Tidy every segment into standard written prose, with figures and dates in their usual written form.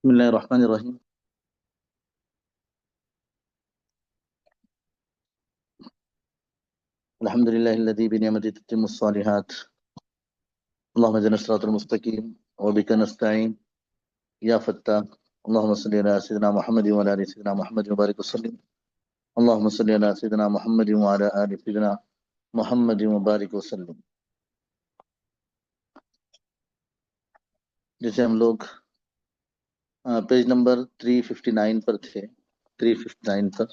بسم الله الرحمن الرحيم. الحمد لله الذي بنعمته تتم الصالحات. اللهم اهدنا الصراط المستقيم وبك نستعين يا فتاح. اللهم صل على سيدنا محمد وعلى ال سيدنا محمد وبارك وسلم. اللهم صل على سيدنا محمد وعلى ال سيدنا محمد وبارك وسلم. جیسے ہم لوگ پیج نمبر 359 پر تھے. 359 پر،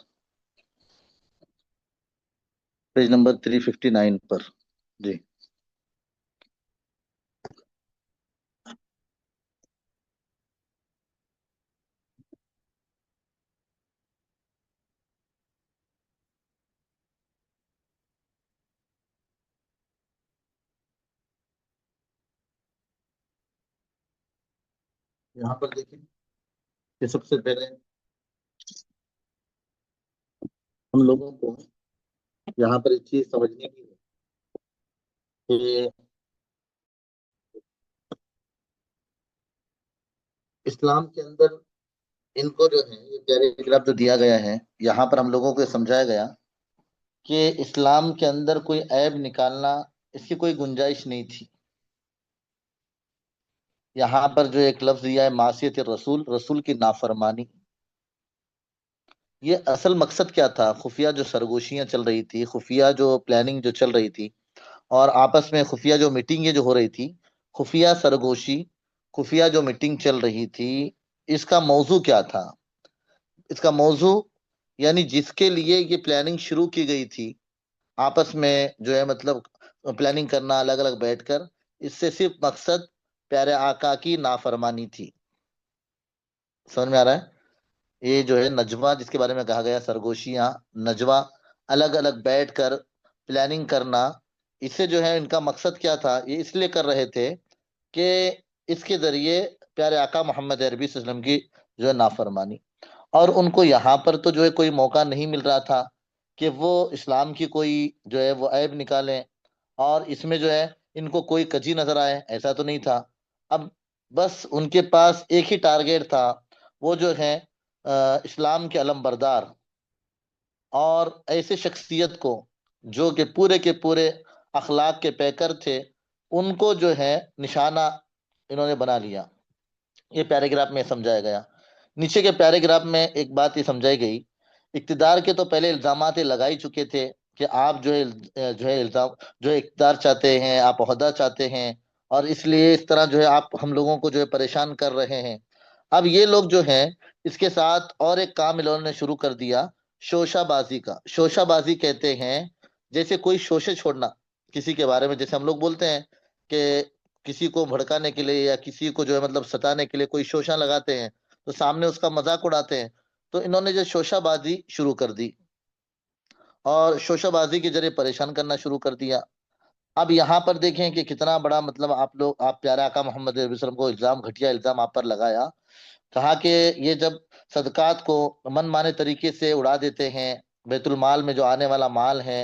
پیج نمبر 359 پر. جی یہاں پر دیکھیں کہ سب سے پہلے ہم لوگوں کو یہاں پر ایک چیز سمجھنے کی ہے کہ اسلام کے اندر ان کو جو ہے یہ پیراگراف جو دیا گیا ہے، یہاں پر ہم لوگوں کو یہ سمجھایا گیا کہ اسلام کے اندر کوئی عیب نکالنا اس کی کوئی گنجائش نہیں تھی. یہاں پر جو ایک لفظ دیا ہے معصیت رسول، رسول کی نافرمانی، یہ اصل مقصد کیا تھا؟ خفیہ جو سرگوشیاں چل رہی تھی، خفیہ جو پلاننگ جو چل رہی تھی، اور آپس میں خفیہ جو میٹنگیں جو ہو رہی تھی، خفیہ سرگوشی، خفیہ جو میٹنگ چل رہی تھی، اس کا موضوع کیا تھا؟ اس کا موضوع یعنی جس کے لیے یہ پلاننگ شروع کی گئی تھی، آپس میں جو ہے مطلب پلاننگ کرنا الگ الگ بیٹھ کر، اس سے صرف مقصد پیارے آقا کی نافرمانی تھی. سمجھ میں آ رہا ہے؟ یہ جو ہے نجوہ جس کے بارے میں کہا گیا، سرگوشیاں، نجوہ، الگ الگ بیٹھ کر پلاننگ کرنا، اس سے جو ہے ان کا مقصد کیا تھا؟ یہ اس لیے کر رہے تھے کہ اس کے ذریعے پیارے آقا محمد عربی صلی اللہ علیہ وسلم کی جو ہے نافرمانی. اور ان کو یہاں پر تو جو ہے کوئی موقع نہیں مل رہا تھا کہ وہ اسلام کی کوئی جو ہے وہ عیب نکالیں، اور اس میں جو ہے ان کو کوئی کجی نظر آئے، ایسا تو نہیں تھا. اب بس ان کے پاس ایک ہی ٹارگیٹ تھا، وہ جو ہے اسلام کے علم بردار اور ایسے شخصیت کو جو کہ پورے کے پورے اخلاق کے پیکر تھے، ان کو جو ہے نشانہ انہوں نے بنا لیا. یہ پیراگراف میں سمجھایا گیا. نیچے کے پیراگراف میں ایک بات یہ سمجھائی گئی، اقتدار کے تو پہلے الزامات لگائی چکے تھے کہ آپ جو ہے الزام جو ہے اقتدار چاہتے ہیں، آپ عہدہ چاہتے ہیں، اور اس لیے اس طرح جو ہے آپ ہم لوگوں کو جو ہے پریشان کر رہے ہیں. اب یہ لوگ جو ہیں اس کے ساتھ اور ایک کام انہوں نے شروع کر دیا، شوشہ بازی کا. شوشہ بازی کہتے ہیں جیسے کوئی شوشے چھوڑنا کسی کے بارے میں، جیسے ہم لوگ بولتے ہیں کہ کسی کو بھڑکانے کے لیے یا کسی کو جو ہے مطلب ستانے کے لیے کوئی شوشہ لگاتے ہیں تو سامنے اس کا مذاق اڑاتے ہیں. تو انہوں نے جو شوشہ بازی شروع کر دی اور شوشہ بازی کے ذریعے پریشان کرنا شروع کر دیا. اب یہاں پر دیکھیں کہ کتنا بڑا مطلب آپ پیارے آقا محمد علیہ وسلم کو الزام، گھٹیا الزام آپ پر لگایا. کہا کہ یہ جب صدقات کو من مانے طریقے سے اڑا دیتے ہیں، بیت المال میں جو آنے والا مال ہے،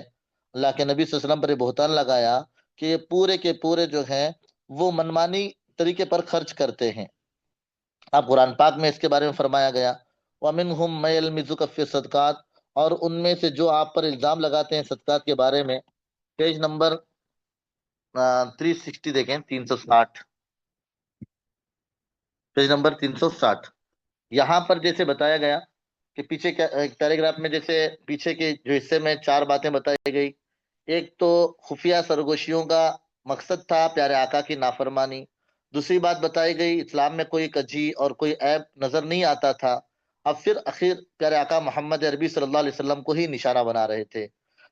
اللہ کے نبی صلی اللہ علیہ وسلم پر یہ بہتان لگایا کہ یہ پورے کے پورے جو ہیں وہ منمانی طریقے پر خرچ کرتے ہیں. اب قرآن پاک میں اس کے بارے میں فرمایا گیا وَمِنْهُمْ مَن يَلْمِزُكَ فِي الصَّدْقَاتِ، اور ان میں سے جو آپ پر الزام لگاتے ہیں صدقات کے بارے میں. پیج نمبر 360 دیکھیں، 360، پیج نمبر 360. یہاں پر جیسے بتایا گیا کہ پیچھے پیراگراف میں جیسے پیچھے کے جو حصے میں چار باتیں بتائی گئی. ایک تو خفیہ سرگوشیوں کا مقصد تھا پیارے آقا کی نافرمانی. دوسری بات بتائی گئی اسلام میں کوئی کجی اور کوئی عیب نظر نہیں آتا تھا. اب پھر اخیر پیارے آقا محمد عربی صلی اللہ علیہ وسلم کو ہی نشانہ بنا رہے تھے.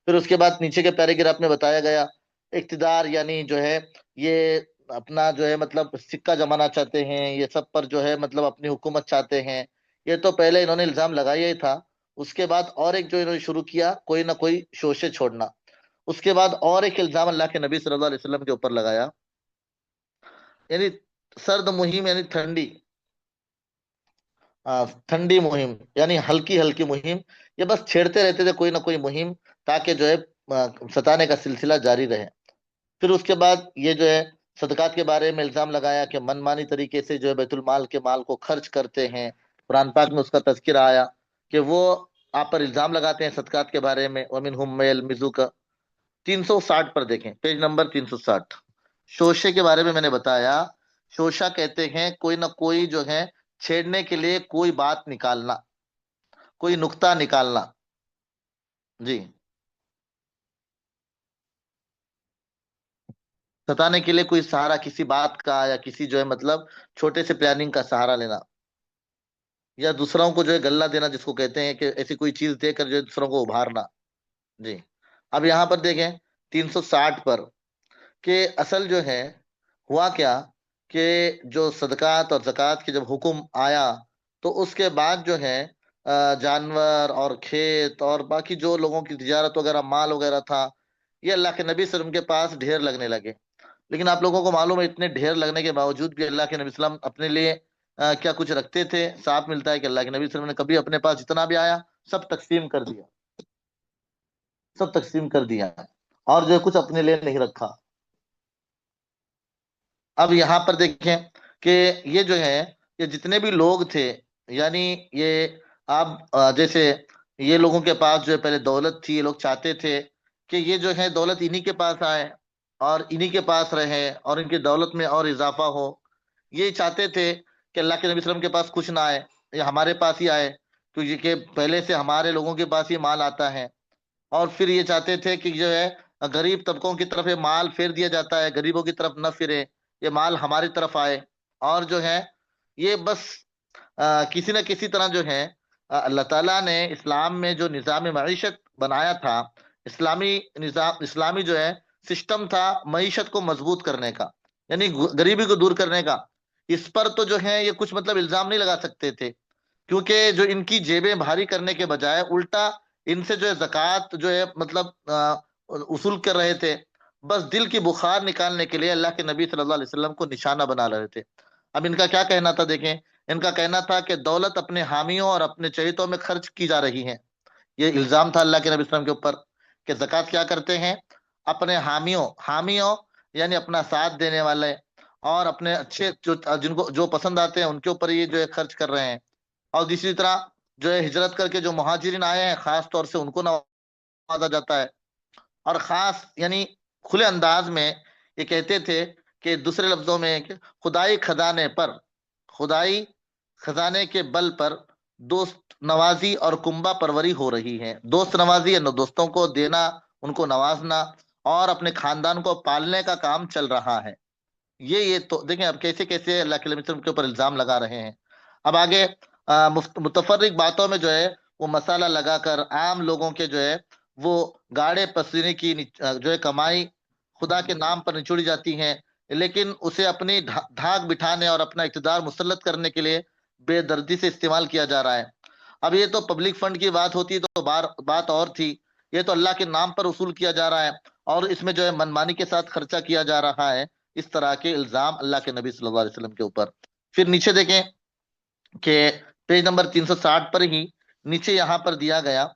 پھر اس کے بعد نیچے کے پیراگراف میں بتایا گیا اقتدار یعنی جو ہے یہ اپنا جو ہے مطلب سکہ جمانا چاہتے ہیں، یہ سب پر جو ہے مطلب اپنی حکومت چاہتے ہیں. یہ تو پہلے انہوں نے الزام لگایا ہی تھا. اس کے بعد اور ایک جو انہوں نے شروع کیا، کوئی نہ کوئی شوشے چھوڑنا. اس کے بعد اور ایک الزام اللہ کے نبی صلی اللہ علیہ وسلم کے اوپر لگایا، یعنی سرد مہم، یعنی ٹھنڈی مہم، یعنی ہلکی ہلکی مہم. یہ بس چھیڑتے رہتے تھے کوئی نہ کوئی مہم تاکہ جو ہے ستانے کا سلسلہ جاری رہے. پھر اس کے بعد یہ جو ہے صدقات کے بارے میں الزام لگایا کہ من مانی طریقے سے جو ہے بیت المال کے مال کو خرچ کرتے ہیں. قرآن پاک میں اس کا تذکرہ آیا کہ وہ آپ پر الزام لگاتے ہیں صدقات کے بارے میں. وَمِنْهُمْ مَن يَلْمِزُكَ 360 پر دیکھیں، پیج نمبر 360. شوشے کے بارے میں نے بتایا. شوشا کہتے ہیں کوئی نہ کوئی جو ہے چھیڑنے کے لیے کوئی بات نکالنا، کوئی نکتہ نکالنا. جی، ستانے کے لیے کوئی سہارا کسی بات کا، یا کسی جو ہے مطلب چھوٹے سے پلاننگ کا سہارا لینا، یا دوسروں کو جو ہے گلہ دینا، جس کو کہتے ہیں کہ ایسی کوئی چیز دے کر جو ہے دوسروں کو ابھارنا. جی. اب یہاں پر دیکھیں 360 پر کہ اصل جو ہے ہوا کیا کہ جو صدقات اور زکوٰۃ کے جب حکم آیا تو اس کے بعد جو ہے جانور اور کھیت اور باقی جو لوگوں کی تجارت وغیرہ مال وغیرہ تھا، یہ اللہ کے نبی صلی اللہ علیہ وسلم کے پاس ڈھیر لگنے لگے. لیکن آپ لوگوں کو معلوم ہے اتنے ڈھیر لگنے کے باوجود بھی اللہ کے نبی صلی اللہ علیہ وسلم اپنے لیے کیا کچھ رکھتے تھے. صاف ملتا ہے کہ اللہ کے نبی صلی اللہ علیہ وسلم نے کبھی اپنے پاس جتنا بھی آیا سب تقسیم کر دیا، سب تقسیم کر دیا، اور جو ہے کچھ اپنے لیے نہیں رکھا. اب یہاں پر دیکھیں کہ یہ جو ہے یہ جتنے بھی لوگ تھے، یعنی یہ آپ جیسے یہ لوگوں کے پاس جو ہے پہلے دولت تھی، یہ لوگ چاہتے تھے کہ یہ جو ہے دولت انہی کے پاس آئے اور انہی کے پاس رہے اور ان کی دولت میں اور اضافہ ہو. یہ چاہتے تھے کہ اللہ کے نبی صلی اللہ علیہ وسلم کے پاس کچھ نہ آئے، یہ ہمارے پاس ہی آئے، کیونکہ کہ پہلے سے ہمارے لوگوں کے پاس ہی مال آتا ہے. اور پھر یہ چاہتے تھے کہ جو ہے غریب طبقوں کی طرف یہ مال پھیر دیا جاتا ہے، غریبوں کی طرف نہ پھرے، یہ مال ہماری طرف آئے. اور جو ہے یہ بس کسی نہ کسی طرح جو ہے اللہ تعالیٰ نے اسلام میں جو نظام معیشت بنایا تھا، اسلامی نظام، اسلامی جو ہے سسٹم تھا معیشت کو مضبوط کرنے کا، یعنی غریبی کو دور کرنے کا، اس پر تو جو ہے یہ کچھ مطلب الزام نہیں لگا سکتے تھے، کیونکہ جو ان کی جیبیں بھاری کرنے کے بجائے الٹا ان سے جو ہے زکوٰۃ جو ہے مطلب اصول کر رہے تھے. بس دل کی بخار نکالنے کے لیے اللہ کے نبی صلی اللہ علیہ وسلم کو نشانہ بنا رہے تھے. اب ان کا کیا کہنا تھا دیکھیں، ان کا کہنا تھا کہ دولت اپنے حامیوں اور اپنے چہیتوں میں خرچ کی جا رہی ہے. یہ الزام تھا اللہ کے نبی صلی اللہ علیہ وسلم کے اوپر کہ زکوٰۃ کیا کرتے ہیں، اپنے حامیوں، حامیوں یعنی اپنا ساتھ دینے والے اور اپنے اچھے جن کو جو پسند آتے ہیں ان کے اوپر یہ جو ہے خرچ کر رہے ہیں. اور دوسری طرح جو ہے ہجرت کر کے جو مہاجرین آئے ہیں خاص طور سے ان کو نوازا جاتا ہے. اور خاص یعنی کھلے انداز میں یہ کہتے تھے کہ دوسرے لفظوں میں کہ خدائی خزانے پر، خدائی خزانے کے بل پر دوست نوازی اور کنبہ پروری ہو رہی ہے. دوست نوازی یا دوستوں کو دینا، ان کو نوازنا اور اپنے خاندان کو پالنے کا کام چل رہا ہے. یہ تو دیکھیں اب کیسے کیسے اللہ کے نبی کے اوپر الزام لگا رہے ہیں. اب آگے متفرق باتوں میں جو ہے وہ مسالہ لگا کر عام لوگوں کے جو ہے وہ گاڑے پسینے کی جو ہے کمائی خدا کے نام پر نچوڑی جاتی ہیں، لیکن اسے اپنی دھاک بٹھانے اور اپنا اقتدار مسلط کرنے کے لیے بے دردی سے استعمال کیا جا رہا ہے. اب یہ تو پبلک فنڈ کی بات ہوتی تو بات اور تھی، یہ تو اللہ کے نام پر وصول کیا جا رہا ہے اور اس میں جو ہے منمانی کے ساتھ خرچہ کیا جا رہا ہے. اس طرح کے الزام اللہ کے نبی صلی اللہ علیہ وسلم کے اوپر. پھر نیچے دیکھیں کہ پیج نمبر 360 پر ہی نیچے یہاں پر دیا گیا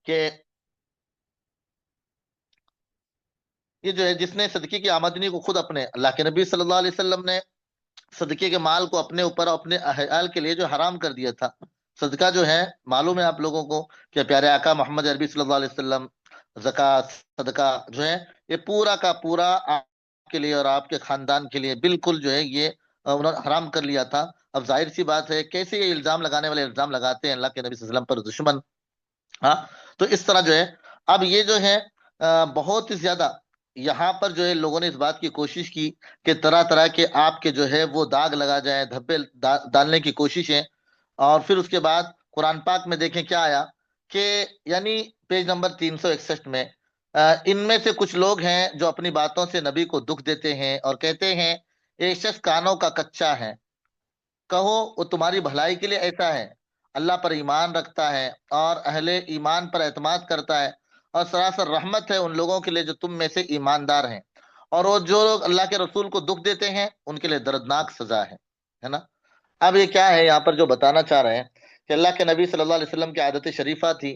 کہ یہ جو ہے جس نے صدقے کی آمدنی کو خود اپنے، اللہ کے نبی صلی اللہ علیہ وسلم نے صدقے کے مال کو اپنے اوپر اپنے اہل کے لیے جو حرام کر دیا تھا. صدقہ جو ہے معلوم ہے آپ لوگوں کو کہ پیارے آقا محمد عربی صلی اللہ علیہ وسلم زکوٰۃ صدقہ جو ہے یہ پورا کا پورا آپ کے لیے اور آپ کے خاندان کے لیے بالکل جو ہے یہ انہوں نے حرام کر لیا تھا. اب ظاہر سی بات ہے کیسے یہ الزام لگانے والے الزام لگاتے ہیں اللہ کے نبی صلی اللہ علیہ وسلم پر دشمن. ہاں، تو اس طرح جو ہے اب یہ جو ہے بہت ہی زیادہ یہاں پر جو ہے لوگوں نے اس بات کی کوشش کی کہ طرح طرح کے آپ کے جو ہے وہ داغ لگا جائیں، دھبے ڈالنے کی کوشش ہے. اور پھر اس کے بعد قرآن پاک میں دیکھیں کیا آیا کہ یعنی پیج نمبر 361 میں ان میں سے کچھ لوگ ہیں جو اپنی باتوں سے نبی کو دکھ دیتے ہیں اور کہتے ہیں ایک شخص کانوں کا کچا ہے، کہو وہ تمہاری بھلائی کے لیے ایسا ہے، اللہ پر ایمان رکھتا ہے اور اہل ایمان پر اعتماد کرتا ہے اور سراسر رحمت ہے ان لوگوں کے لیے جو تم میں سے ایماندار ہیں، اور وہ جو لوگ اللہ کے رسول کو دکھ دیتے ہیں ان کے لیے دردناک سزا ہے نا. اب یہ کیا ہے یہاں پر جو بتانا چاہ رہے ہیں کہ اللہ کے نبی صلی اللہ علیہ وسلم کی عادت شریفہ تھی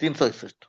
361।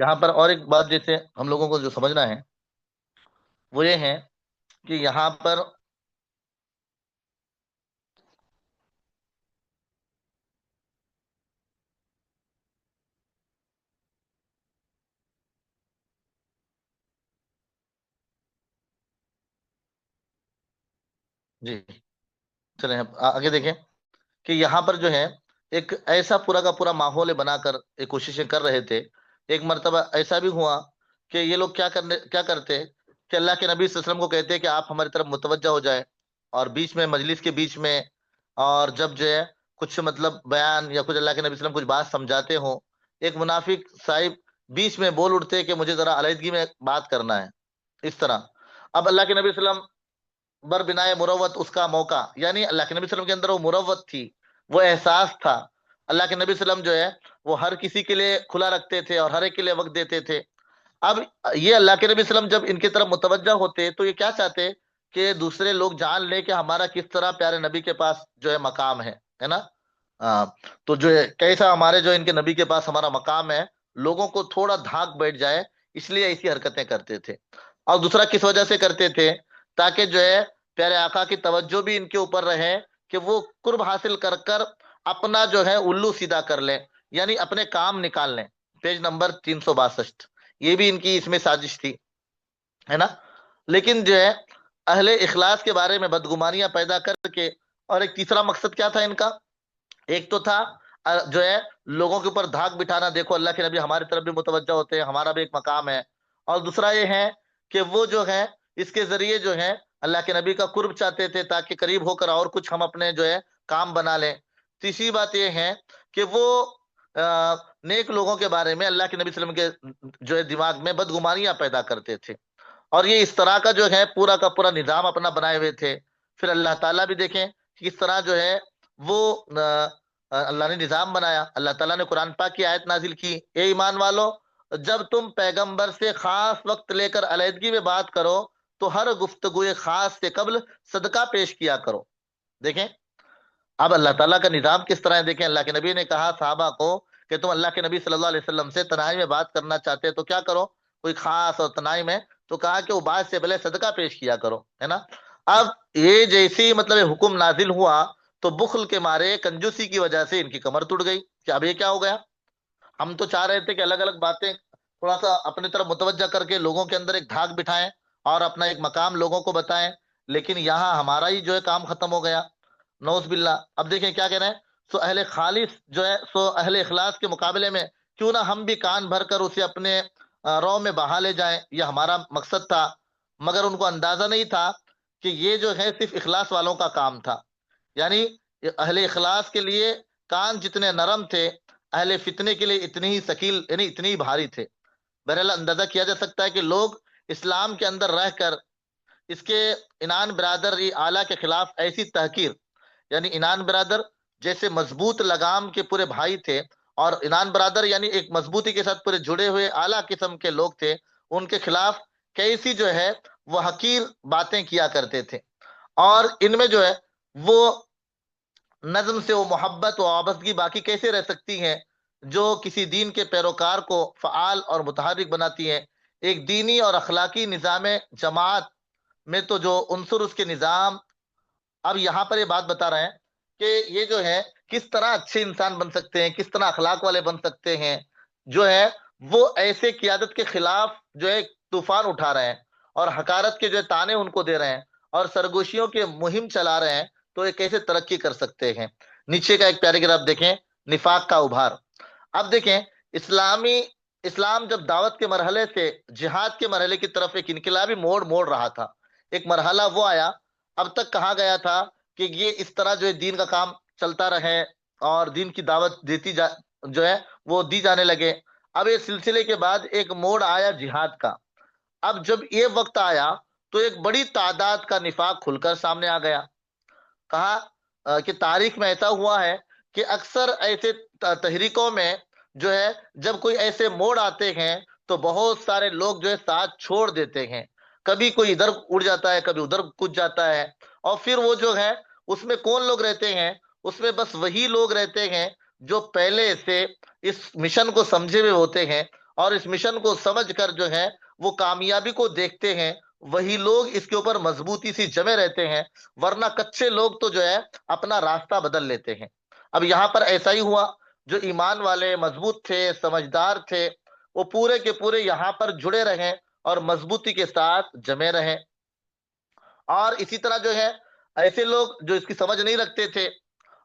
یہاں پر اور ایک بات جیسے ہم لوگوں کو جو سمجھنا ہے وہ یہ ہے کہ یہاں پر جی چلیں اب آگے دیکھیں کہ یہاں پر جو ہے ایک ایسا پورا کا پورا ماحول بنا کر ایک کوششیں کر رہے تھے. ایک مرتبہ ایسا بھی ہوا کہ یہ لوگ کیا کرتے کہ اللہ کے نبی صلی اللہ علیہ وسلم کو کہتے کہ آپ ہماری طرف متوجہ ہو جائیں، اور بیچ میں مجلس کے بیچ میں، اور جب جو ہے کچھ مطلب بیان یا کچھ اللہ کے نبی صلی اللہ علیہ وسلم کچھ بات سمجھاتے ہوں، ایک منافق صاحب بیچ میں بول اٹھتے کہ مجھے ذرا علیحدگی میں بات کرنا ہے، اس طرح. اب اللہ کے نبی صلی اللہ علیہ وسلم بر بنائے مروت اس کا موقع، یعنی اللہ کے نبی صلی اللہ علیہ وسلم کے اندر وہ مروت تھی، وہ احساس تھا. اللہ کے نبی صلی اللہ علیہ وسلم جو ہے وہ ہر کسی کے لیے کھلا رکھتے تھے اور ہر ایک کے لیے وقت دیتے تھے. اب یہ اللہ کے نبی صلی اللہ علیہ وسلم جب ان کی طرف متوجہ ہوتے تو یہ کیا چاہتے کہ دوسرے لوگ جان لیں کہ ہمارا کس طرح پیارے نبی کے پاس جو ہے مقام ہے نا. ہاں، تو جو ہے کیسا ہمارے جو ان کے نبی کے پاس ہمارا مقام ہے، لوگوں کو تھوڑا دھاک بیٹھ جائے، اس لیے ایسی حرکتیں کرتے تھے. اور دوسرا کس وجہ سے کرتے تھے؟ تاکہ جو ہے پیارے آقا کی توجہ بھی ان کے اوپر رہے کہ وہ قرب حاصل کر کر اپنا جو ہے الو سیدھا کر لیں، یعنی اپنے کام نکال لیں. پیج نمبر 362، یہ بھی ان کی اس میں سازش تھی، ہے نا. لیکن جو ہے اہل اخلاص کے بارے میں بدگمانیاں پیدا کر کے، اور ایک تیسرا مقصد کیا تھا ان کا؟ ایک تو تھا جو ہے لوگوں کے اوپر دھاک بٹھانا، دیکھو اللہ کے نبی ہماری طرف بھی متوجہ ہوتے ہیں، ہمارا بھی ایک مقام ہے. اور دوسرا یہ ہے کہ وہ جو ہے اس کے ذریعے جو ہے اللہ کے نبی کا قرب چاہتے تھے تاکہ قریب ہو کر اور کچھ ہم اپنے جو ہے کام بنا لیں. تیسری بات یہ ہے کہ وہ نیک لوگوں کے بارے میں اللہ کے نبی صلی اللہ علیہ وسلم کے جو ہے دماغ میں بدگمانیاں پیدا کرتے تھے، اور یہ اس طرح کا جو ہے پورا کا پورا نظام اپنا بنائے ہوئے تھے. پھر اللہ تعالیٰ بھی دیکھیں کہ کس طرح جو ہے وہ اللہ نے نظام بنایا. اللہ تعالیٰ نے قرآن پاک کی آیت نازل کی، اے ایمان والو، جب تم پیغمبر سے خاص وقت لے کر علیحدگی میں بات کرو تو ہر گفتگو خاص سے قبل صدقہ پیش کیا کرو. دیکھیں اب اللہ تعالیٰ کا نظام کس طرح ہے. دیکھیں اللہ کے نبی نے کہا صحابہ کو کہ تم اللہ کے نبی صلی اللہ علیہ وسلم سے تنہائی میں بات کرنا چاہتے تو کیا کرو، کوئی خاص اور تنہائی میں، تو کہا کہ وہ بات سے پہلے صدقہ پیش کیا کرو، ہے نا. اب یہ جیسی مطلب حکم نازل ہوا تو بخل کے مارے، کنجوسی کی وجہ سے ان کی کمر ٹوٹ گئی کہ اب یہ کیا ہو گیا. ہم تو چاہ رہے تھے کہ الگ الگ باتیں تھوڑا سا اپنے طرف متوجہ کر کے لوگوں کے اندر ایک دھاک بٹھائیں اور اپنا ایک مقام لوگوں کو بتائیں، لیکن یہاں ہمارا ہی جو ہے کام ختم ہو گیا، نوز باللہ. اب دیکھیں کیا کہہ رہے ہیں، سو اہل خالص جو ہے، سو اہل اخلاص کے مقابلے میں کیوں نہ ہم بھی کان بھر کر اسے اپنے رو میں بہا لے جائیں، یہ ہمارا مقصد تھا. مگر ان کو اندازہ نہیں تھا کہ یہ جو ہے صرف اخلاص والوں کا کام تھا. یعنی اہل اخلاص کے لیے کان جتنے نرم تھے، اہل فتنے کے لیے اتنی ہی ثقیل، یعنی اتنی ہی بھاری تھے. بہرحال اندازہ کیا جا سکتا ہے کہ لوگ اسلام کے اندر رہ کر اس کے انان برادر اعلیٰ کے خلاف ایسی تحقیر، یعنی انان برادر جیسے مضبوط لگام کے پورے بھائی تھے، اور انان برادر یعنی ایک مضبوطی کے ساتھ پورے جڑے ہوئے اعلیٰ قسم کے لوگ تھے، ان کے خلاف کیسی جو ہے وہ حقیر باتیں کیا کرتے تھے. اور ان میں جو ہے وہ نظم سے وہ محبت و وابستگی باقی کیسے رہ سکتی ہیں جو کسی دین کے پیروکار کو فعال اور متحرک بناتی ہیں. ایک دینی اور اخلاقی نظام جماعت میں تو جو عنصر اس کے نظام، اب یہاں پر یہ بات بتا رہے ہیں کہ یہ جو ہے کس طرح اچھے انسان بن سکتے ہیں، کس طرح اخلاق والے بن سکتے ہیں، جو ہے وہ ایسے قیادت کے خلاف جو ہے طوفان اٹھا رہے ہیں اور حقارت کے جو ہے تانے ان کو دے رہے ہیں اور سرگوشیوں کے مہم چلا رہے ہیں، تو یہ کیسے ترقی کر سکتے ہیں. نیچے کا ایک پیراگراف دیکھیں، نفاق کا ابھار. اب دیکھیں اسلام جب دعوت کے مرحلے سے جہاد کے مرحلے کی طرف ایک انقلابی موڑ رہا تھا، ایک مرحلہ وہ آیا، اب تک کہا گیا تھا کہ یہ اس طرح جو ہے دین کا کام چلتا رہے اور دین کی دعوت جو ہے وہ دی جانے لگے. اب یہ سلسلے کے بعد ایک موڑ آیا جہاد کا. اب جب یہ وقت آیا تو ایک بڑی تعداد کا نفاق کھل کر سامنے آ گیا. کہا کہ تاریخ میں ایسا ہوا ہے کہ اکثر ایسے تحریکوں میں جو ہے جب کوئی ایسے موڑ آتے ہیں تو بہت سارے لوگ جو ہے ساتھ چھوڑ دیتے ہیں، کبھی کوئی ادھر اڑ جاتا ہے، کبھی ادھر کود جاتا ہے، اور پھر وہ جو ہے اس میں کون لوگ رہتے ہیں؟ اس میں بس وہی لوگ رہتے ہیں جو پہلے سے اس مشن کو سمجھے ہوئے ہوتے ہیں اور اس مشن کو سمجھ کر جو ہے وہ کامیابی کو دیکھتے ہیں، وہی لوگ اس کے اوپر مضبوطی سے جمے رہتے ہیں، ورنہ کچے لوگ تو جو ہے اپنا راستہ بدل لیتے ہیں۔ اب یہاں پر ایسا ہی ہوا، جو ایمان والے مضبوط تھے، سمجھدار تھے، وہ پورے کے پورے یہاں پر جڑے رہیں اور مضبوطی کے ساتھ جمے رہیں۔ اور اسی طرح جو ہے ایسے لوگ جو اس کی سمجھ نہیں رکھتے تھے،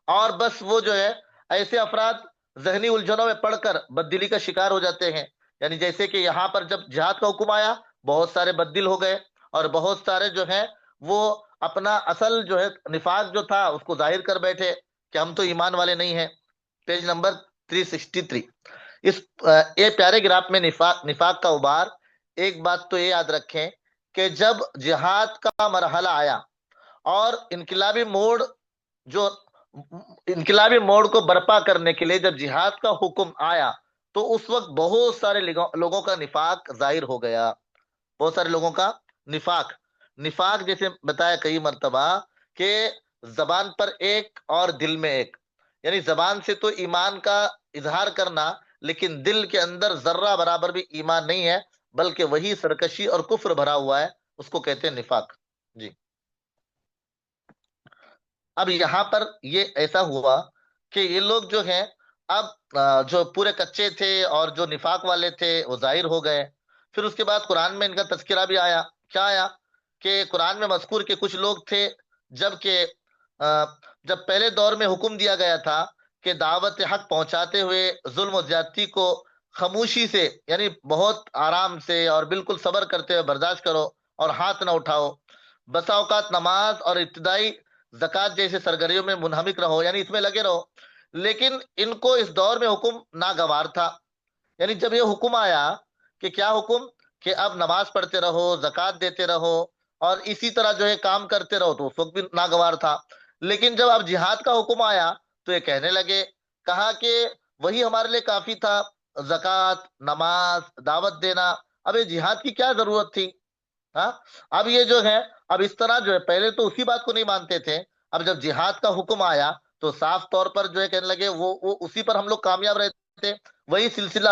اور بس وہ جو ہے ایسے افراد ذہنی الجھنوں میں پڑھ کر بددلی کا شکار ہو جاتے ہیں۔ یعنی جیسے کہ یہاں پر جب جہاد کا حکم آیا، بہت سارے بددل ہو گئے، اور بہت سارے جو ہیں وہ اپنا اصل جو ہے نفاق جو تھا اس کو ظاہر کر بیٹھے کہ ہم تو ایمان والے نہیں ہیں۔ Page number 363۔ اس یہ پیارے گراف میں نفاق کا ابھار۔ ایک بات تو یہ یاد رکھیں کہ جب جہاد کا مرحلہ آیا اور جو انقلابی موڑ کو برپا کرنے کے لیے جب جہاد کا حکم آیا، تو اس وقت بہت سارے لوگوں کا نفاق ظاہر ہو گیا، بہت سارے لوگوں کا نفاق جیسے بتایا کئی مرتبہ کہ زبان پر ایک اور دل میں ایک، یعنی زبان سے تو ایمان کا اظہار کرنا، لیکن دل کے اندر ذرہ برابر بھی ایمان نہیں ہے، بلکہ وہی سرکشی اور کفر بھرا ہوا ہے، اس کو کہتے ہیں نفاق۔ جی، اب یہاں پر یہ ایسا ہوا کہ یہ لوگ جو ہیں اب جو پورے کچے تھے اور جو نفاق والے تھے وہ ظاہر ہو گئے۔ پھر اس کے بعد قرآن میں ان کا تذکرہ بھی آیا۔ کیا آیا کہ قرآن میں مذکور کے کچھ لوگ تھے جب پہلے دور میں حکم دیا گیا تھا کہ دعوت حق پہنچاتے ہوئے ظلم و زیادتی کو خاموشی سے، یعنی بہت آرام سے اور بالکل صبر کرتے ہوئے برداشت کرو اور ہاتھ نہ اٹھاؤ۔ بسا اوقات نماز اور ابتدائی زکوٰۃ جیسے سرگرمیوں میں منہمک رہو، یعنی اس میں لگے رہو، لیکن ان کو اس دور میں حکم ناگوار تھا۔ یعنی جب یہ حکم آیا کہ کیا حکم کہ اب نماز پڑھتے رہو، زکوٰۃ دیتے رہو اور اسی طرح جو ہے کام کرتے رہو، تو اس وقت بھی ناگوار تھا۔ لیکن جب اب جہاد کا حکم آیا تو یہ کہنے لگے، کہا کہ وہی ہمارے لیے کافی تھا، زکوٰۃ، نماز، دعوت دینا، اب یہ جہاد کی کیا ضرورت تھی؟ ہاں، اب یہ جو ہے اب اس طرح جو ہے پہلے تو اسی بات کو نہیں مانتے تھے، اب جب جہاد کا حکم آیا تو صاف طور پر جو ہے کہنے لگے وہ اسی پر ہم لوگ کامیاب رہتے، وہی سلسلہ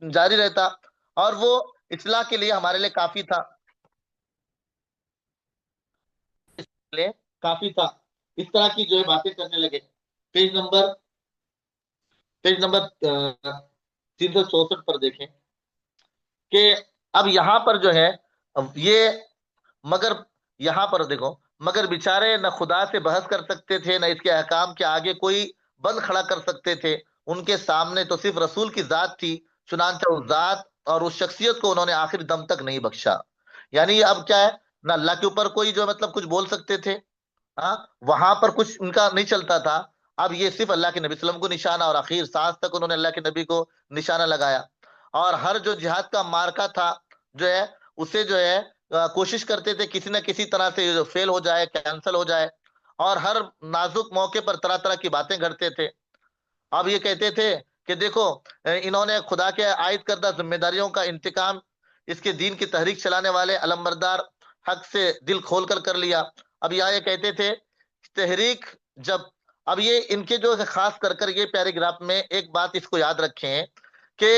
جاری رہتا اور وہ اصلاح کے لیے ہمارے لیے کافی تھا، لیے کافی تھا۔ اس طرح کی جو ہے باتیں کرنے لگے۔ پیج نمبر 364 پر دیکھیں کہ اب یہاں پر جو ہے یہ مگر یہاں پر دیکھو، مگر بیچارے نہ خدا سے بحث کر سکتے تھے، نہ اس کے احکام کے آگے کوئی بند کھڑا کر سکتے تھے۔ ان کے سامنے تو صرف رسول کی ذات تھی، چنانچہ اس ذات اور اس شخصیت کو انہوں نے آخر دم تک نہیں بخشا۔ یعنی اب کیا ہے، نہ اللہ کے اوپر کوئی جو مطلب کچھ بول سکتے تھے، ہاں، وہاں پر کچھ ان کا نہیں چلتا تھا۔ اب یہ صرف اللہ کے نبی صلی اللہ علیہ وسلم کو نشانہ، اور آخر سانس تک انہوں نے اللہ کے نبی کو نشانہ لگایا، اور ہر جو جہاد کا مارکا تھا جو ہے اسے جو ہے کوشش کرتے تھے کسی نہ کسی طرح سے فیل ہو جائے، کینسل ہو جائے، اور ہر نازک موقع پر طرح طرح کی باتیں گھڑتے تھے۔ اب یہ کہتے تھے کہ دیکھو انہوں نے خدا کے عائد کردہ ذمہ داریوں کا انتقام اس کے دین کی تحریک چلانے والے علم بردار حق سے دل کھول کر کر لیا۔ اب یہاں یہ کہتے تھے تحریک جب، اب یہ ان کے جو خاص کر یہ پیراگراف میں ایک بات اس کو یاد رکھیں کہ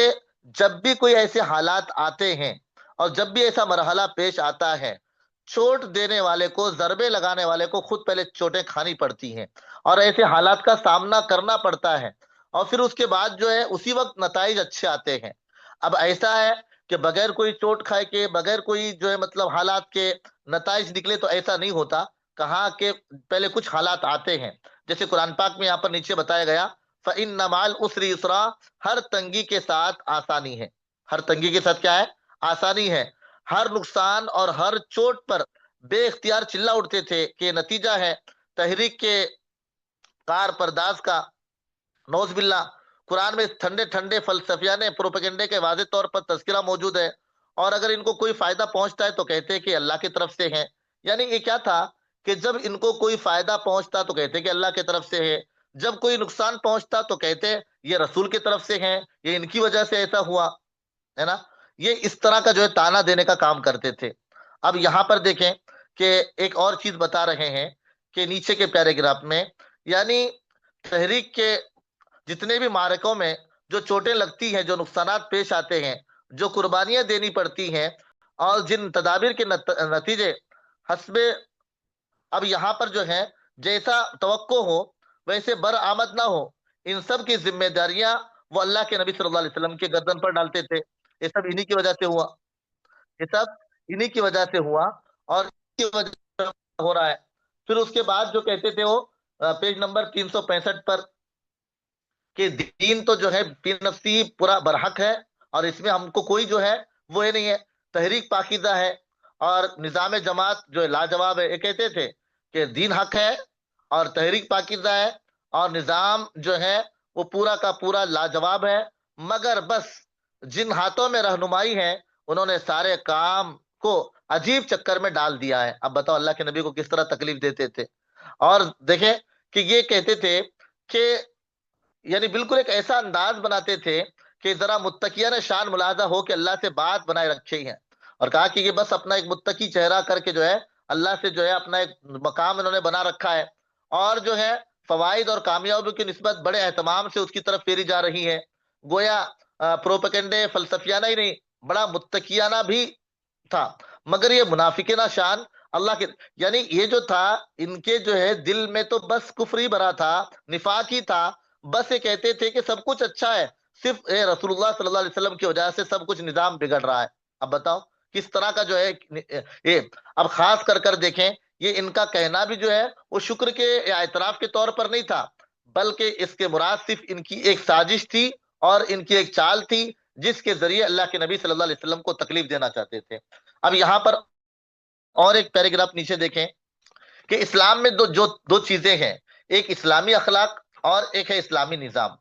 جب بھی کوئی ایسے حالات آتے ہیں اور جب بھی ایسا مرحلہ پیش آتا ہے، چوٹ دینے والے کو، ضربے لگانے والے کو خود پہلے چوٹیں کھانی پڑتی ہیں اور ایسے حالات کا سامنا کرنا پڑتا ہے، اور پھر اس کے بعد جو ہے اسی وقت نتائج اچھے آتے ہیں۔ اب ایسا ہے کہ بغیر کوئی چوٹ کھائے کے، بغیر کوئی جو ہے مطلب حالات کے نتائج نکلے، تو ایسا نہیں ہوتا۔ کہا کہ پہلے کچھ حالات آتے ہیں، جیسے قرآن پاک میں یہاں پر نیچے بتایا گیا فَإِنَّ مَعَ الْعُسْرِ يُسْرًا، ہر تنگی کے ساتھ آسانی ہے۔ ہر تنگی کے ساتھ کیا ہے؟ آسانی ہے۔ ہر نقصان اور ہر چوٹ پر بے اختیار چلا اٹھتے تھے کہ نتیجہ ہے تحریک کے کار پرداز کا، نوز باللہ۔ قرآن میں ٹھنڈے ٹھنڈے فلسفیانہ پروپیگنڈے کے واضح طور پر تذکرہ موجود ہے، اور اگر ان کو کوئی فائدہ پہنچتا ہے تو کہتے ہیں کہ اللہ کی طرف سے ہے۔ یعنی یہ کیا تھا کہ جب ان کو کوئی فائدہ پہنچتا تو کہتے کہ اللہ کی طرف سے ہے، جب کوئی نقصان پہنچتا تو کہتے یہ رسول کی طرف سے ہے، یہ ان کی وجہ سے ایسا ہوا ہے نا۔ یہ اس طرح کا جو ہے تانا دینے کا کام کرتے تھے۔ اب یہاں پر دیکھیں کہ ایک اور چیز بتا رہے ہیں کہ نیچے کے پیراگراف میں، یعنی تحریک کے جتنے بھی معرکوں میں جو چوٹیں لگتی ہیں، جو نقصانات پیش آتے ہیں، جو قربانیاں دینی پڑتی ہیں، اور جن تدابیر کے نتیجے حسب اب یہاں پر جو ہے جیسا توقع ہو ویسے برآمد نہ ہو، ان سب کی ذمہ داریاں وہ اللہ کے نبی صلی اللہ علیہ وسلم کے گردن پر ڈالتے تھے۔ یہ سب انہی کی وجہ سے ہوا، یہ سب انہی کی وجہ سے ہوا، اور اس کی وجہ سے ہو رہا ہے۔ پھر اس کے بعد جو کہتے تھے وہ پیج نمبر 365 پر، کہ دین تو جو ہے پیر نفسی پورا برحق ہے، اور اس میں ہم کو کوئی جو ہے وہ یہ نہیں ہے، تحریک پاکیزہ ہے، اور نظام جماعت جو ہے لاجواب ہے۔ یہ کہتے تھے کہ دین حق ہے اور تحریک پاکیزہ ہے، اور نظام جو ہے وہ پورا کا پورا لاجواب ہے، مگر بس جن ہاتھوں میں رہنمائی ہے انہوں نے سارے کام کو عجیب چکر میں ڈال دیا ہے۔ اب بتاؤ اللہ کے نبی کو کس طرح تکلیف دیتے تھے۔ اور دیکھیں کہ یہ کہتے تھے کہ یعنی بالکل ایک ایسا انداز بناتے تھے کہ ذرا متقیانہ شان ملاحظہ ہو کہ اللہ سے بات بنائے رکھے ہیں، اور کہا کہ یہ بس اپنا ایک متقی چہرہ کر کے جو ہے اللہ سے جو ہے اپنا ایک مقام انہوں نے بنا رکھا ہے، اور جو ہے فوائد اور کامیابی کی نسبت بڑے اہتمام سے اس کی طرف پھیری جا رہی ہے۔ گویا پروپیگنڈے فلسفیانہ ہی نہیں، بڑا متقیانہ بھی تھا، مگر یہ منافقانہ شان اللہ کے، یعنی یہ جو تھا ان کے جو ہے دل میں تو بس کفر ہی بھرا تھا، نفاق ہی تھا، بس یہ کہتے تھے کہ سب کچھ اچھا ہے، صرف رسول اللہ صلی اللہ علیہ وسلم کی وجہ سے سب کچھ نظام بگڑ رہا ہے۔ اب بتاؤ کس طرح کا جو ہے یہ، اب خاص کر کر دیکھیں یہ ان کا کہنا بھی جو ہے وہ شکر کے یا اعتراف کے طور پر نہیں تھا، بلکہ اس کے مراد صرف ان کی ایک سازش تھی اور ان کی ایک چال تھی، جس کے ذریعے اللہ کے نبی صلی اللہ علیہ وسلم کو تکلیف دینا چاہتے تھے۔ اب یہاں پر اور ایک پیراگراف نیچے دیکھیں کہ اسلام میں دو چیزیں ہیں، ایک اسلامی اخلاق اور ایک ہے اسلامی نظام۔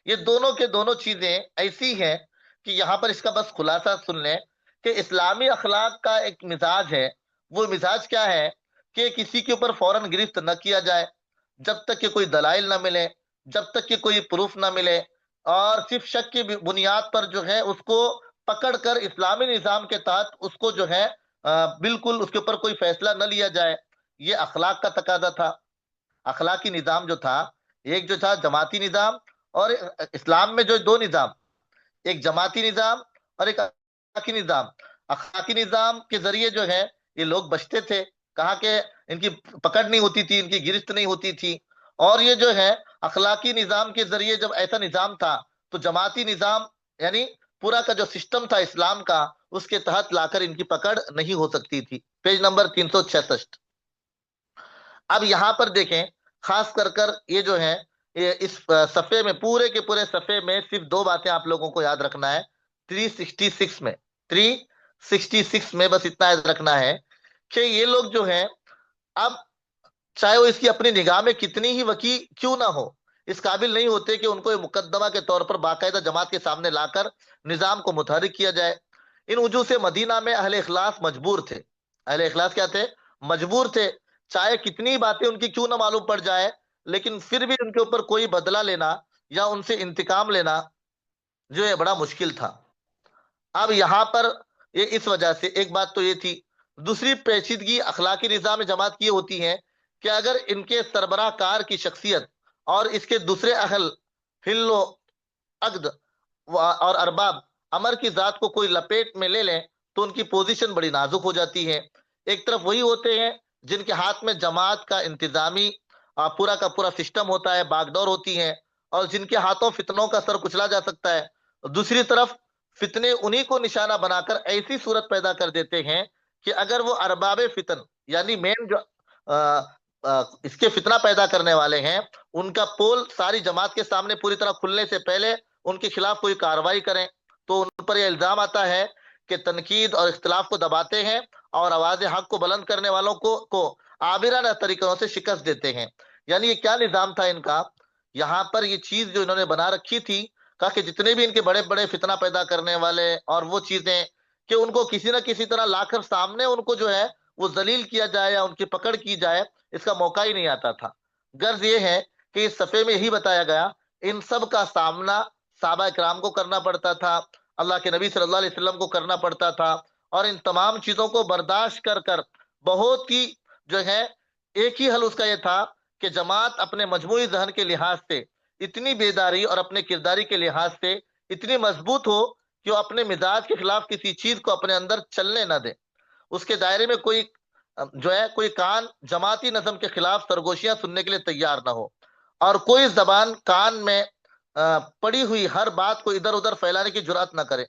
یہ دونوں کے دونوں چیزیں ایسی ہیں کہ یہاں پر اس کا بس خلاصہ سن لیں کہ اسلامی اخلاق کا ایک مزاج ہے، وہ مزاج کیا ہے کہ کسی کے اوپر فوراً گرفت نہ کیا جائے جب تک کہ کوئی دلائل نہ ملے، جب تک کہ کوئی پروف نہ ملے، اور صرف شک کی بنیاد پر جو ہے اس کو پکڑ کر اسلامی نظام کے تحت اس کو جو ہے بالکل اس کے اوپر کوئی فیصلہ نہ لیا جائے۔ یہ اخلاق کا تقاضا تھا۔ اخلاقی نظام جو تھا، ایک جو تھا جماعتی نظام، اور اسلام میں جو دو نظام، ایک جماعتی نظام اور ایک اخلاقی نظام۔ اخلاقی نظام کے ذریعے جو ہے یہ لوگ بچتے تھے، کہا کہ ان کی پکڑ نہیں ہوتی تھی، ان کی گرفت نہیں ہوتی تھی، اور یہ جو ہے اخلاقی نظام کے ذریعے جب ایسا نظام تھا تو جماعتی نظام یعنی پورا کا جو سسٹم تھا اسلام کا اس کے تحت لا کر ان کی پکڑ نہیں ہو سکتی تھی۔ Page number 366۔ اب یہاں پر دیکھیں خاص کر کر یہ جو ہے یہ اس صفحے میں پورے کے پورے صفحے میں صرف دو باتیں آپ لوگوں کو یاد رکھنا ہے۔ 366 میں بس اتنا یاد رکھنا ہے کہ یہ لوگ جو ہیں اب چاہے وہ اس کی اپنی نگاہ میں کتنی ہی وقی کیوں نہ ہو، اس قابل نہیں ہوتے کہ ان کو مقدمہ کے طور پر باقاعدہ جماعت کے سامنے لا کر نظام کو متحرک کیا جائے۔ ان وجوہ سے مدینہ میں اہل اخلاص مجبور تھے۔ اہل اخلاص کیا تھے؟ مجبور تھے، چاہے کتنی باتیں ان کی کیوں نہ معلوم پڑ جائے، لیکن پھر بھی ان کے اوپر کوئی بدلہ لینا یا ان سے انتقام لینا جو ہے بڑا مشکل تھا۔ اب یہاں پر یہ اس وجہ سے ایک بات تو یہ تھی، دوسری پیچیدگی اخلاقی نظام جماعت کی ہوتی ہے کہ اگر ان کے سربراہ کار کی شخصیت اور اس کے دوسرے اہل حل و عقد اور ارباب امر کی ذات کو کوئی لپیٹ میں لے لیں تو ان کی پوزیشن بڑی نازک ہو جاتی ہے۔ ایک طرف وہی ہوتے ہیں جن کے ہاتھ میں جماعت کا انتظامی پورا کا پورا سسٹم ہوتا ہے، باغ ڈور ہوتی ہے، اور جن کے ہاتھوں فتنوں کا سر کچلا جا سکتا ہے۔ دوسری طرف فتنے انہی کو نشانہ بنا کر ایسی صورت پیدا کر دیتے ہیں کہ اگر وہ ارباب فتن یعنی مین جو اس کے فتنہ پیدا کرنے والے ہیں ان کا پول ساری جماعت کے سامنے پوری طرح کھلنے سے پہلے ان کے خلاف کوئی کارروائی کریں تو ان پر یہ الزام آتا ہے کہ تنقید اور اختلاف کو دباتے ہیں اور آواز حق کو بلند کرنے والوں کو عابرانہ طریقوں سے شکست دیتے ہیں۔ یعنی یہ کیا نظام تھا ان کا؟ یہاں پر یہ چیز جو انہوں نے بنا رکھی تھی، کہا کہ جتنے بھی ان کے بڑے بڑے فتنہ پیدا کرنے والے اور وہ چیزیں کہ ان کو کسی نہ کسی طرح لا کر سامنے ان کو جو ہے وہ ذلیل کیا جائے یا ان کی پکڑ کی جائے، اس کا موقع ہی نہیں آتا تھا۔ غرض یہ ہے کہ اس صفحے میں یہی بتایا گیا ان سب کا سامنا صحابہ اکرام کو کرنا پڑتا تھا، اللہ کے نبی صلی اللہ علیہ وسلم کو کرنا پڑتا تھا، اور ان تمام چیزوں کو برداشت کر کر بہت ہی جو ہے ایک ہی حل اس کا یہ تھا کہ جماعت اپنے مجموعی ذہن کے لحاظ سے اتنی بیداری اور اپنے کرداری کے لحاظ سے اتنی مضبوط ہو کہ وہ اپنے مزاج کے خلاف کسی چیز کو اپنے اندر چلنے نہ دے، اس کے دائرے میں کوئی جو ہے کوئی کان جماعتی نظم کے خلاف سرگوشیاں سننے کے لیے تیار نہ ہو، اور کوئی زبان کان میں پڑی ہوئی ہر بات کو ادھر ادھر پھیلانے کی جرات نہ کرے،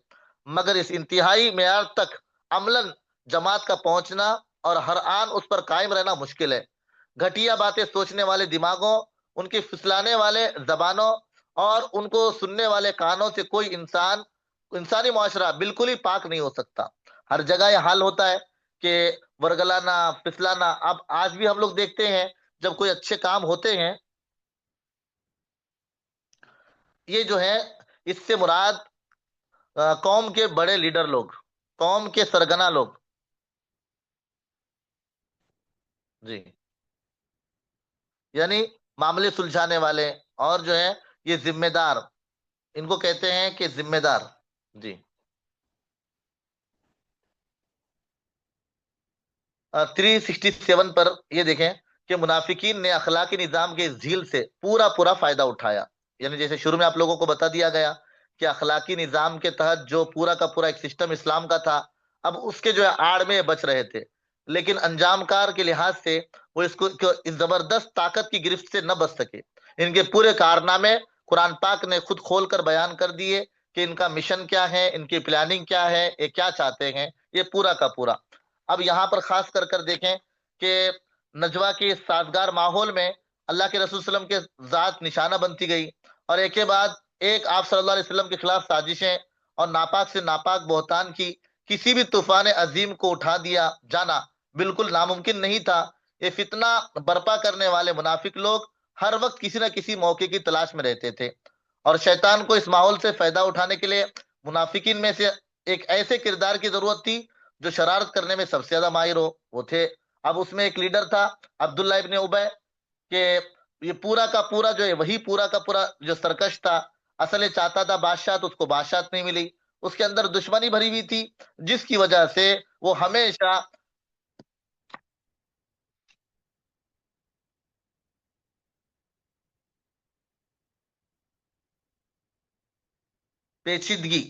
مگر اس انتہائی معیار تک عملاً جماعت کا پہنچنا اور ہر آن اس پر قائم رہنا مشکل ہے۔ گھٹیا باتیں سوچنے والے دماغوں، ان کی پھسلانے والے زبانوں اور ان کو سننے والے کانوں سے کوئی انسانی معاشرہ بالکل ہی پاک نہیں ہو سکتا۔ ہر جگہ یہ حال ہوتا ہے کہ ورگلانا، پھسلانا۔ اب آج بھی ہم لوگ دیکھتے ہیں جب کوئی اچھے کام ہوتے ہیں، یہ جو ہے اس سے مراد قوم کے بڑے لیڈر لوگ، قوم کے سرگنا لوگ، جی، یعنی معاملے سلجھانے والے، اور جو ہے یہ ذمہ دار، ان کو کہتے ہیں کہ ذمہ دار، جی۔ 367 پر یہ دیکھیں کہ منافقین نے اخلاقی نظام کے اس جھیل سے پورا پورا فائدہ اٹھایا، یعنی جیسے شروع میں آپ لوگوں کو بتا دیا گیا کہ اخلاقی نظام کے تحت جو پورا کا پورا ایک سسٹم اسلام کا تھا، اب اس کے جو ہے آڑ میں بچ رہے تھے، لیکن انجام کار کے لحاظ سے وہ اس زبردست طاقت کی گرفت سے نہ بچ سکے۔ ان کے پورے کارنامے قرآن پاک نے خود کھول کر بیان کر دیے کہ ان کا مشن کیا ہے، ان کی پلاننگ کیا ہے، یہ کیا چاہتے ہیں، یہ پورا کا پورا۔ اب یہاں پر خاص کر کر دیکھیں کہ نجوہ کے سازگار ماحول میں اللہ کے رسول صلی اللہ علیہ وسلم کے ذات نشانہ بنتی گئی، اور ایک کے بعد ایک آپ صلی اللہ علیہ وسلم کے خلاف سازشیں اور ناپاک سے ناپاک بہتان کی کسی بھی طوفان عظیم کو اٹھا دیا جانا بالکل ناممکن نہیں تھا۔ یہ فتنہ برپا کرنے والے منافق لوگ ہر وقت کسی نہ کسی موقع کی تلاش میں رہتے تھے، اور شیطان کو اس ماحول سے فائدہ اٹھانے کے لیے منافقین میں سے ایک ایسے کردار کی ضرورت تھی جو شرارت کرنے میں سب سے زیادہ ماہر ہو، وہ تھے۔ اب اس میں ایک لیڈر تھا عبداللہ ابن ابی، کہ یہ پورا کا پورا جو ہے وہی پورا کا پورا جو سرکش تھا، اصل چاہتا تھا بادشاہ، تو اس کو بادشاہ نہیں ملی، اس کے اندر دشمنی بھری ہوئی تھی، جس کی وجہ سے وہ ہمیشہ پیچیدگی،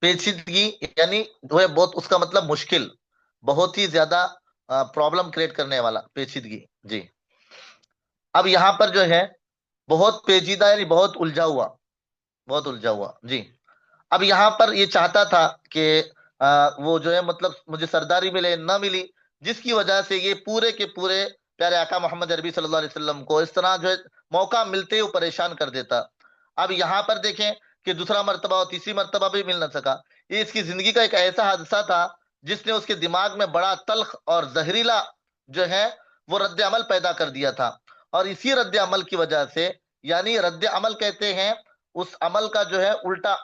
پیچیدگی یعنی وہ ہے بہت، اس کا مطلب مشکل، بہت ہی زیادہ پرابلم کریٹ کرنے والا، پیچیدگی، جی۔ اب یہاں پر جو ہے بہت پیچیدہ یعنی بہت الجھا ہوا، بہت الجھا ہوا، جی۔ اب یہاں پر یہ چاہتا تھا کہ وہ جو ہے مطلب مجھے سرداری ملے نہ ملی، جس کی وجہ سے یہ پورے کے پورے پیارے آقا محمد عربی صلی اللہ علیہ وسلم کو اس طرح جو ہے موقع ملتے ہی وہ پریشان کر دیتا۔ اب یہاں پر دیکھیں کہ دوسرا مرتبہ اور تیسری مرتبہ بھی مل نہ سکا۔ یہ اس کی زندگی کا ایک ایسا حادثہ تھا جس نے اس کے دماغ میں بڑا تلخ اور زہریلا جو ہے وہ رد عمل پیدا کر دیا تھا، اور اسی رد عمل کی وجہ سے، یعنی رد عمل کہتے ہیں اس عمل کا جو ہے الٹا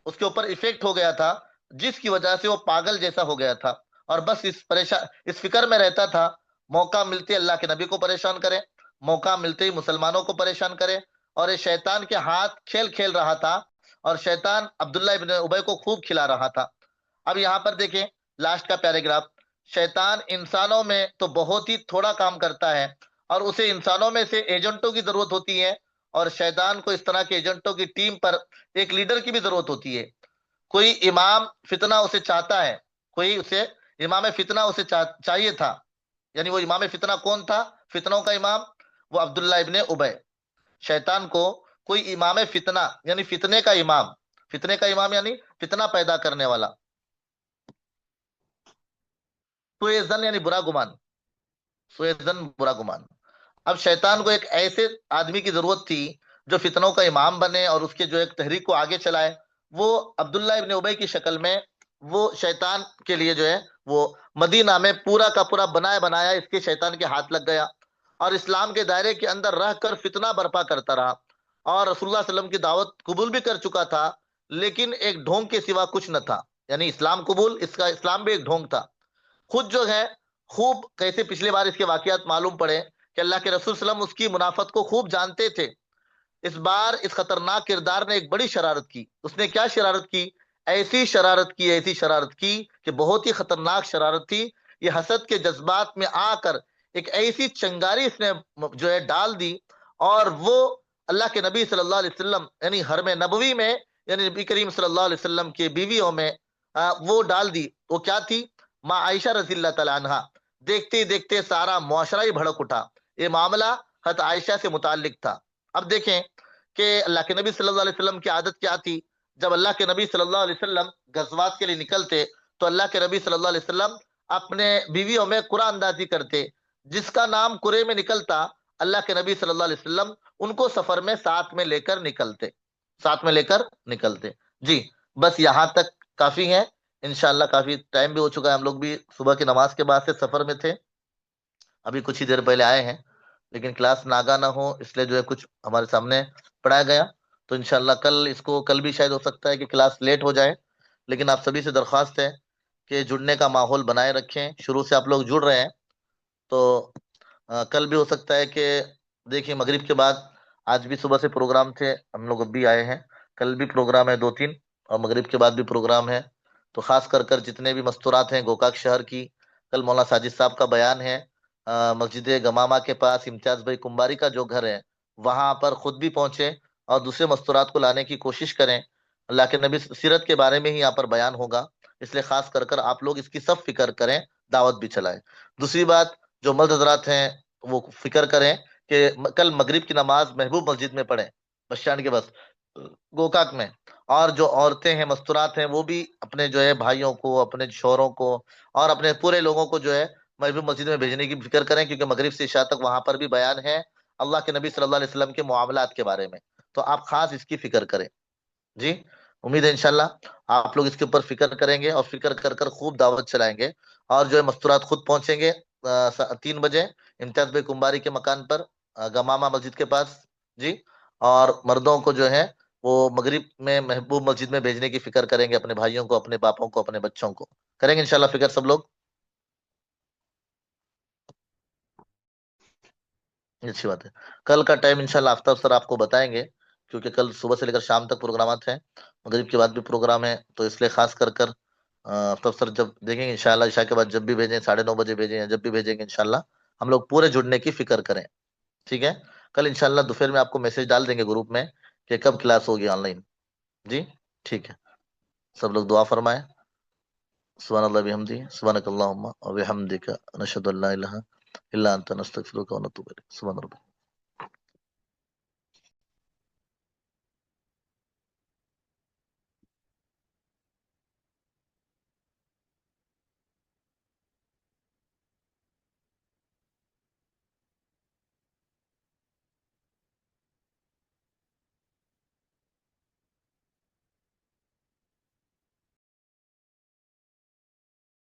اس کے اوپر ایفیکٹ ہو گیا تھا، جس کی وجہ سے وہ پاگل جیسا ہو گیا تھا، اور بس اس فکر میں رہتا تھا موقع ملتے اللہ کے نبی کو پریشان کرے، موقع ملتے ہی مسلمانوں کو پریشان کرے، اور یہ شیطان کے ہاتھ کھیل کھیل رہا تھا، اور شیطان عبداللہ ابن ابی کو خوب کھلا رہا تھا۔ اب یہاں پر دیکھیں لاسٹ کا پیراگراف، شیطان انسانوں میں تو بہت ہی تھوڑا کام کرتا ہے، اور اسے انسانوں میں سے ایجنٹوں کی ضرورت ہوتی ہے، اور شیطان کو اس طرح کے ایجنٹوں کی ٹیم پر ایک لیڈر کی بھی ضرورت ہوتی ہے۔ کوئی امام فتنہ اسے چاہتا ہے، کوئی اسے امام فتنہ اسے چاہیے تھا، یعنی وہ امام فتنہ کون تھا؟ فتنوں کا امام وہ عبداللہ ابن ابی۔ شیطان کو کوئی امام فتنہ یعنی فتنے کا امام، فتنے کا امام یعنی فتنہ پیدا کرنے والا، سوء ظن یعنی برا گمان، سوء ظن برا گمان۔ اب شیطان کو ایک ایسے آدمی کی ضرورت تھی جو فتنوں کا امام بنے اور اس کے جو ایک تحریک کو آگے چلائے۔ وہ عبداللہ ابن ابی کی شکل میں وہ شیطان کے لیے جو ہے وہ مدینہ میں پورا کا پورا بنایا بنایا اس کے شیطان کے ہاتھ لگ گیا، اور اسلام کے دائرے کے اندر رہ کر فتنہ برپا کرتا رہا، اور رسول اللہ صلی اللہ علیہ وسلم کی دعوت قبول بھی کر چکا تھا، لیکن ایک ڈھونگ کے سوا کچھ نہ تھا، یعنی اسلام قبول، اس کا اسلام بھی ایک ڈھونگ تھا۔ خود جو ہے خوب کیسے پچھلے بار اس کے واقعات معلوم پڑے کہ اللہ کے رسول صلی اللہ علیہ وسلم اس کی منافقت کو خوب جانتے تھے۔ اس بار اس خطرناک کردار نے ایک بڑی شرارت کی۔ اس نے کیا شرارت کی؟ ایسی شرارت کی، ایسی شرارت کی کہ بہت ہی خطرناک شرارت تھی۔ یہ حسد کے جذبات میں آ کر ایک ایسی چنگاری اس نے جو ہے ڈال دی، اور وہ اللہ کے نبی صلی اللہ علیہ وسلم یعنی حرم نبوی میں یعنی نبی کریم صلی اللہ علیہ وسلم کی بیویوں میں وہ ڈال دی. وہ کیا تھی؟ ماں عائشہ رضی اللہ تعالیٰ عنہا. دیکھتے دیکھتے سارا معاشرہ ہی بھڑک اٹھا. یہ معاملہ حضرت عائشہ سے متعلق تھا. اب دیکھیں کہ اللہ کے نبی صلی اللہ علیہ وسلم کی عادت کیا تھی. جب اللہ کے نبی صلی اللہ علیہ وسلم غزوات کے لیے نکلتے تو اللہ کے نبی صلی اللہ علیہ وسلم اپنے بیویوں میں قرآن اندازی کرتے. جس کا نام قرے میں نکلتا اللہ کے نبی صلی اللہ علیہ وسلم ان کو سفر میں ساتھ میں لے کر نکلتے. ساتھ میں لے کر نکلتے. جی بس یہاں تک کافی ہے. انشاءاللہ کافی ٹائم بھی ہو چکا ہے. ہم لوگ بھی صبح کی نماز کے بعد سے سفر میں تھے. ابھی کچھ ہی دیر پہلے آئے ہیں. لیکن کلاس ناگا نہ ہو اس لیے جو ہے کچھ ہمارے سامنے پڑھایا گیا. تو انشاءاللہ کل بھی شاید ہو سکتا ہے کہ کلاس لیٹ ہو جائے. لیکن آپ سبھی سے درخواست ہے کہ جڑنے کا ماحول بنائے رکھیں. شروع سے آپ لوگ جڑ رہے ہیں تو کل بھی ہو سکتا ہے کہ دیکھیں مغرب کے بعد آج بھی صبح سے پروگرام تھے. ہم لوگ اب بھی آئے ہیں. کل بھی پروگرام ہے 2-3 اور مغرب کے بعد بھی پروگرام ہے. تو خاص کر جتنے بھی مستورات ہیں گوکاک شہر کی کل مولانا ساجد صاحب کا بیان ہے. مسجد گماما کے پاس امتیاز بھائی کمباری کا جو گھر ہے وہاں پر خود بھی پہنچے اور دوسرے مستورات کو لانے کی کوشش کریں. اللہ کے نبی سیرت کے بارے میں ہی یہاں پر بیان ہوگا. اس لیے خاص کر آپ لوگ اس کی سب فکر کریں. دعوت بھی چلائیں. دوسری بات جو مرد حضرات ہیں وہ فکر کریں کہ کل مغرب کی نماز محبوب مسجد میں پڑھیں بس اسٹینڈ کے بس گوکاک میں. اور جو عورتیں ہیں مستورات ہیں وہ بھی اپنے جو ہے بھائیوں کو اپنے شوہروں کو اور اپنے پورے لوگوں کو جو ہے محبوب مسجد میں بھیجنے کی فکر کریں کیونکہ مغرب سے عشاء تک وہاں پر بھی بیان ہے اللہ کے نبی صلی اللہ علیہ وسلم کے معاملات کے بارے میں. تو آپ خاص اس کی فکر کریں. جی امید ہے انشاءاللہ آپ لوگ اس کے اوپر فکر کریں گے اور فکر کر خوب دعوت چلائیں گے. اور جو ہے مستورات خود پہنچیں گے 3 بجے امتیاز بھائی کمباری کے مکان پر گماما مسجد کے پاس. جی اور مردوں کو جو ہے وہ مغرب میں محبوب مسجد میں بھیجنے کی فکر کریں گے. اپنے بھائیوں کو اپنے باپوں کو اپنے بچوں کو کریں گے انشاءاللہ فکر سب لوگ. یہ اچھی بات ہے. کل کا ٹائم انشاءاللہ آفتاب سر آپ کو بتائیں گے کیونکہ کل صبح سے لے کر شام تک پروگرامات ہیں. مغرب کے بعد بھی پروگرام ہے تو اس لیے خاص کر آفتاب سر جب دیکھیں گے انشاءاللہ عشاء کے بعد جب بھی بھیجیں 9:30 بجے بھیجیں یا جب بھی بھیجیں گے انشاءاللہ ہم لوگ پورے جڑنے کی فکر کریں. ٹھیک ہے. کل انشاءاللہ دوپہر میں آپ کو میسج ڈال دیں گے گروپ میں کہ کب کلاس ہوگی آن لائن. جی ٹھیک ہے. سب لوگ دعا فرمائیں. سبحان اللہ بحمدی سبحانک اللہم و بحمدک نشہد ان لا الہ الا انت نستغفرک و نتوب الیک. سبحان ربک.